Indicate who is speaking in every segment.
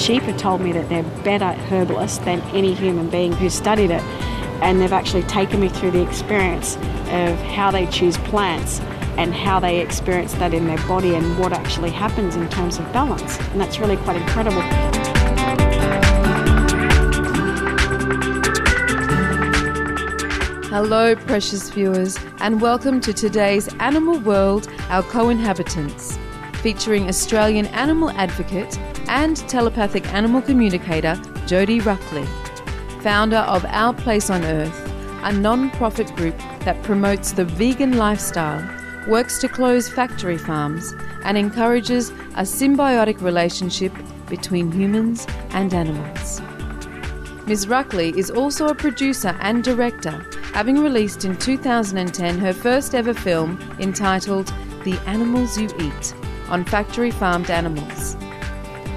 Speaker 1: sheep have told me that they're better herbalists than any human being who's studied it. And they've actually taken me through the experience of how they choose plants and how they experience that in their body and what actually happens in terms of balance. And that's really quite incredible.
Speaker 2: Hello, precious viewers, and welcome to today's Animal World, Our Co-Inhabitants, featuring Australian animal advocate and telepathic animal communicator Jody Ruckley, founder of Our Place on Earth, a non-profit group that promotes the vegan lifestyle, works to close factory farms, and encourages a symbiotic relationship between humans and animals. Ms. Ruckley is also a producer and director, having released in 2010 her first ever film entitled The Animals You Eat, on factory farmed animals.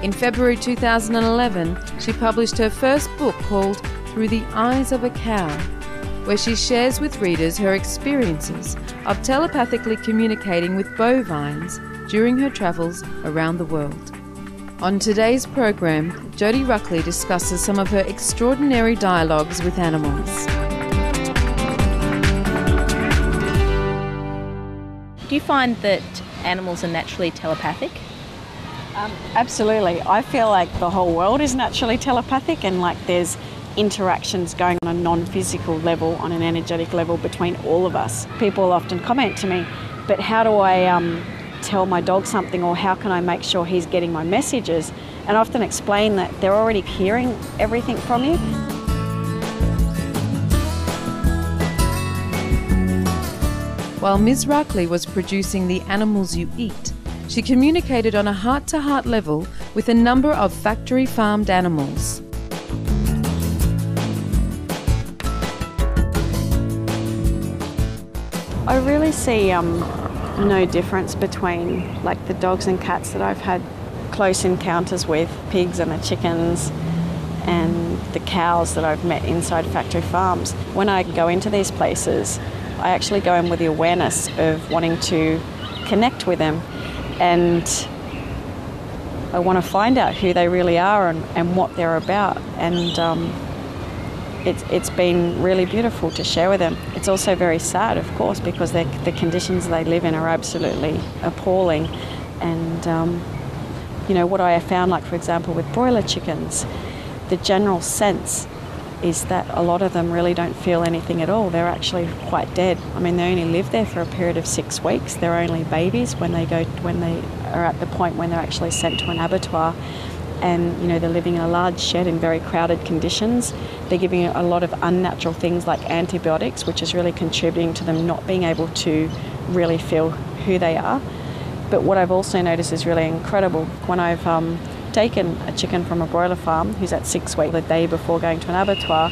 Speaker 2: In February 2011, she published her first book called Through the Eyes of a Cow, where she shares with readers her experiences of telepathically communicating with bovines during her travels around the world. On today's program, Jody Ruckley discusses some of her extraordinary dialogues with animals.
Speaker 3: Do you find that animals are naturally telepathic?
Speaker 1: Absolutely. I feel like the whole world is naturally telepathic, and like there's interactions going on a non-physical level, on an energetic level between all of us. People often comment to me, but how do I tell my dog something, or how can I make sure he's getting my messages? And I often explain that they're already hearing everything from you.
Speaker 2: While Ms. Ruckley was producing The Animals You Eat, she communicated on a heart-to-heart level with a number of factory farmed animals.
Speaker 1: I really see no difference between like the dogs and cats that I've had close encounters with, pigs and the chickens and the cows that I've met inside factory farms. When I go into these places, I actually go in with the awareness of wanting to connect with them, and I want to find out who they really are and what they're about. And it's been really beautiful to share with them. It's also very sad, of course, because the conditions they live in are absolutely appalling. And you know, what I have found, like for example with broiler chickens, the general sense is that a lot of them really don't feel anything at all. They're actually quite dead. I mean, they only live there for a period of 6 weeks. They're only babies when they are at the point when they're actually sent to an abattoir. And you know, they're living in a large shed in very crowded conditions. They're giving a lot of unnatural things like antibiotics, which is really contributing to them not being able to really feel who they are. But what I've also noticed is really incredible. When I've taken a chicken from a broiler farm who's at 6 weeks the day before going to an abattoir,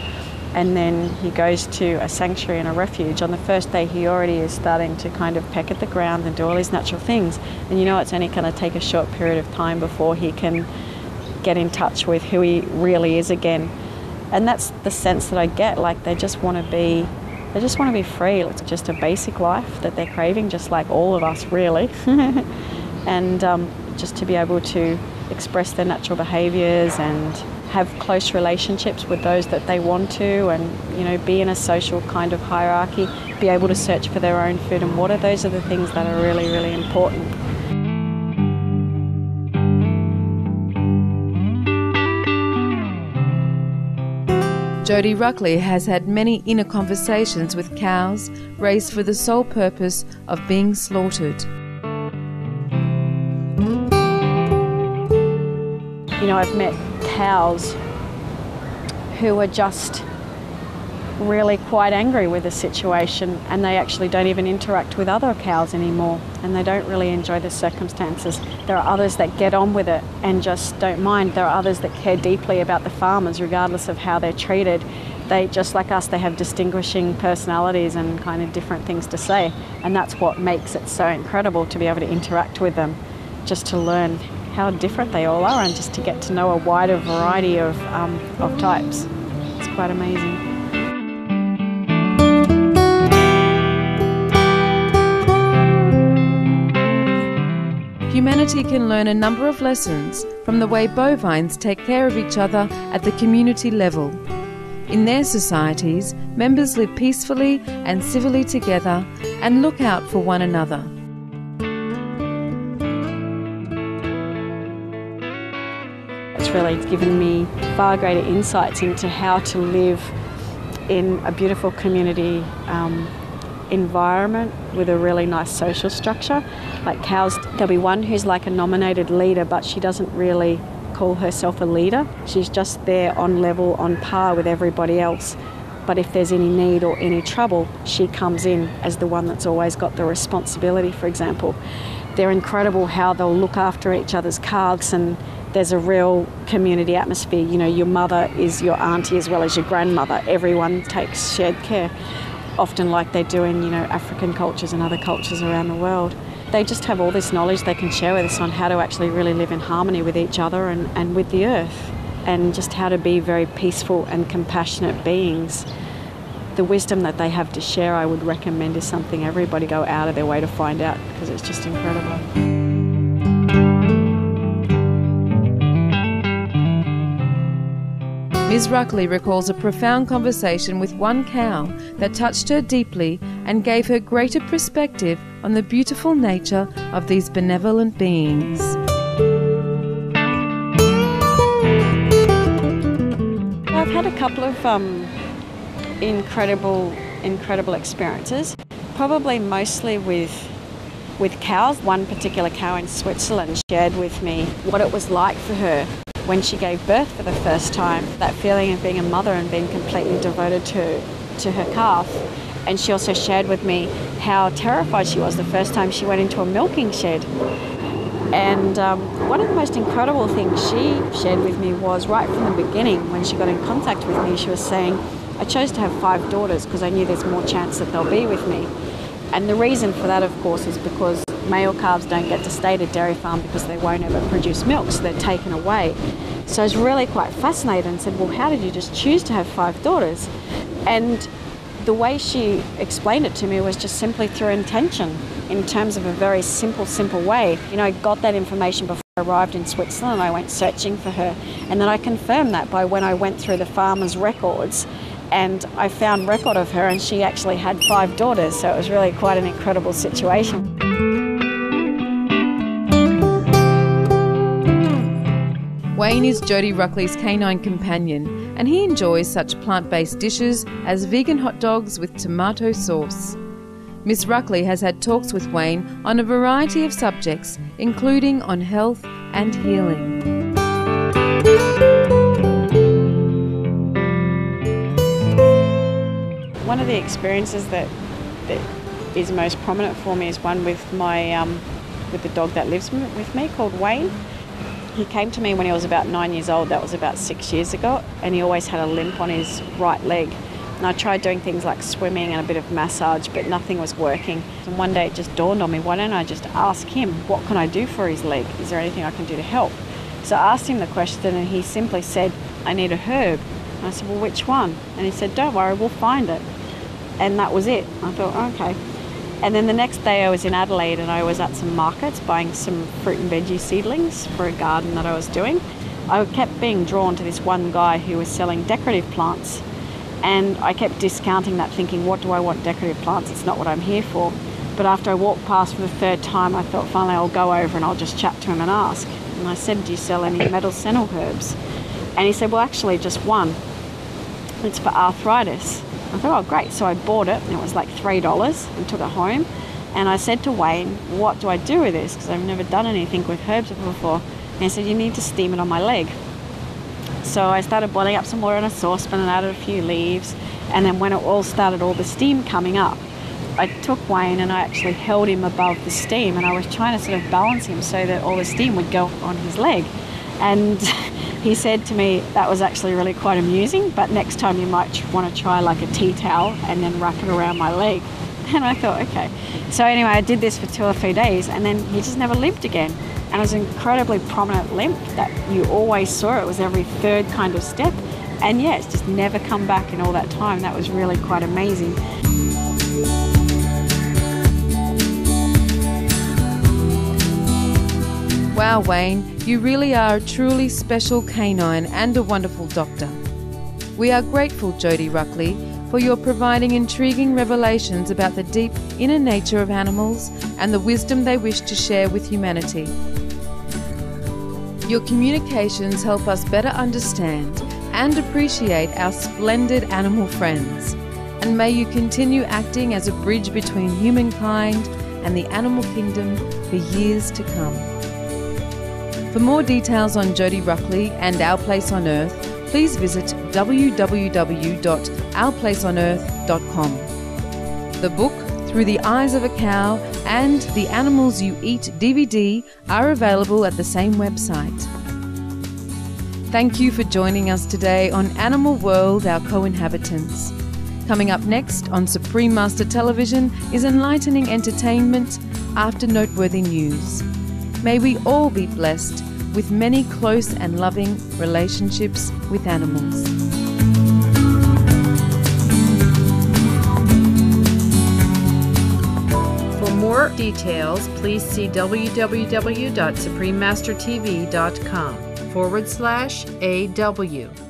Speaker 1: and then he goes to a sanctuary and a refuge, on the first day he already is starting to kind of peck at the ground and do all these natural things. And you know, it's only going to take a short period of time before he can get in touch with who he really is again. And that's the sense that I get, like they just want to be free. It's just a basic life that they're craving, just like all of us really. And just to be able to express their natural behaviours and have close relationships with those that they want to, and you know, be in a social kind of hierarchy, be able to search for their own food and water. Those are the things that are really, really important.
Speaker 2: Jody Ruckley has had many inner conversations with cows raised for the sole purpose of being slaughtered.
Speaker 1: You know, I've met cows who are just really quite angry with the situation, and they actually don't even interact with other cows anymore, and they don't really enjoy the circumstances. There are others that get on with it and just don't mind. There are others that care deeply about the farmers regardless of how they're treated. They, just like us, they have distinguishing personalities and kind of different things to say, and that's what makes it so incredible to be able to interact with them, just to learn how different they all are and just to get to know a wider variety of types. It's quite amazing.
Speaker 2: humanity can learn a number of lessons from the way bovines take care of each other at the community level. In their societies, members live peacefully and civilly together and look out for one another.
Speaker 1: It's really given me far greater insights into how to live in a beautiful community environment with a really nice social structure. Like cows, there'll be one who's like a nominated leader, but she doesn't really call herself a leader. She's just there on level, on par with everybody else. But if there's any need or any trouble, she comes in as the one that's always got the responsibility, for example. They're incredible how they'll look after each other's calves, and there's a real community atmosphere. You know, your mother is your auntie as well as your grandmother. Everyone takes shared care, often like they do in, you know, African cultures and other cultures around the world. They just have all this knowledge they can share with us on how to actually really live in harmony with each other and with the earth, and just how to be very peaceful and compassionate beings. The wisdom that they have to share, I would recommend, is something everybody go out of their way to find out, because it's just incredible.
Speaker 2: Ms. Ruckley recalls a profound conversation with one cow that touched her deeply and gave her greater perspective on the beautiful nature of these benevolent beings.
Speaker 1: I've had a couple of incredible experiences, probably mostly with cows. One particular cow in Switzerland shared with me what it was like for her when she gave birth for the first time, that feeling of being a mother and being completely devoted to her calf. And she also shared with me how terrified she was the first time she went into a milking shed. And one of the most incredible things she shared with me was right from the beginning, when she got in contact with me, she was saying, I chose to have 5 daughters because I knew there's more chance that they'll be with me. And the reason for that, of course, is because male calves don't get to stay at a dairy farm because they won't ever produce milk, so they're taken away. So I was really quite fascinated and said, well, how did you just choose to have 5 daughters? And the way she explained it to me was just simply through intention, in terms of a very simple way. You know, I got that information before I arrived in Switzerland. I went searching for her, and then I confirmed that by when I went through the farmer's records, and I found record of her, and she actually had 5 daughters, so it was really quite an incredible situation.
Speaker 2: Wayne is Jody Ruckley's canine companion, and he enjoys such plant-based dishes as vegan hot dogs with tomato sauce. Miss Ruckley has had talks with Wayne on a variety of subjects, including on health and healing.
Speaker 1: One of the experiences that is most prominent for me is one with with the dog that lives with me, called Wayne. He came to me when he was about 9 years old. That was about 6 years ago, and he always had a limp on his right leg. And I tried doing things like swimming and a bit of massage, but nothing was working. And one day it just dawned on me, why don't I just ask him, what can I do for his leg? Is there anything I can do to help? So I asked him the question, and he simply said, I need a herb. And I said, well, which one? And he said, don't worry, we'll find it. And that was it. I thought, okay. And then the next day I was in Adelaide, and I was at some markets buying some fruit and veggie seedlings for a garden that I was doing. I kept being drawn to this one guy who was selling decorative plants, and I kept discounting that, thinking, what do I want decorative plants? It's not what I'm here for. But after I walked past for the 3rd time, I thought, finally I'll go over and I'll just chat to him and ask. And I said, do you sell any medicinal herbs? And he said, well, actually just one. It's for arthritis. I thought, oh great, so I bought it, and it was like $3, and took it home. And I said to Wayne, what do I do with this? Because I've never done anything with herbs before. And he said, you need to steam it on my leg. So I started boiling up some water in a saucepan and added a few leaves. And then when it all started, all the steam coming up, I took Wayne and I actually held him above the steam, and I was trying to sort of balance him so that all the steam would go on his leg. And he said to me, that was actually really quite amusing, but next time you might want to try like a tea towel and then wrap it around my leg. And I thought, okay. So anyway, I did this for 2 or 3 days, and then he just never limped again. And it was an incredibly prominent limp that you always saw. It was every 3rd kind of step. And yeah, it's just never come back in all that time. That was really quite amazing.
Speaker 2: Wow, Wayne, you really are a truly special canine and a wonderful doctor. We are grateful, Jody Ruckley, for your providing intriguing revelations about the deep inner nature of animals and the wisdom they wish to share with humanity. Your communications help us better understand and appreciate our splendid animal friends, and may you continue acting as a bridge between humankind and the animal kingdom for years to come. For more details on Jody Ruckley and Our Place on Earth, please visit www.ourplaceonearth.com. The book, Through the Eyes of a Cow, and The Animals You Eat DVD are available at the same website. Thank you for joining us today on Animal World, Our Co-Inhabitants. Coming up next on Supreme Master Television is enlightening entertainment after noteworthy news. May we all be blessed with many close and loving relationships with animals. For more details, please see www.suprememastertv.com/AW.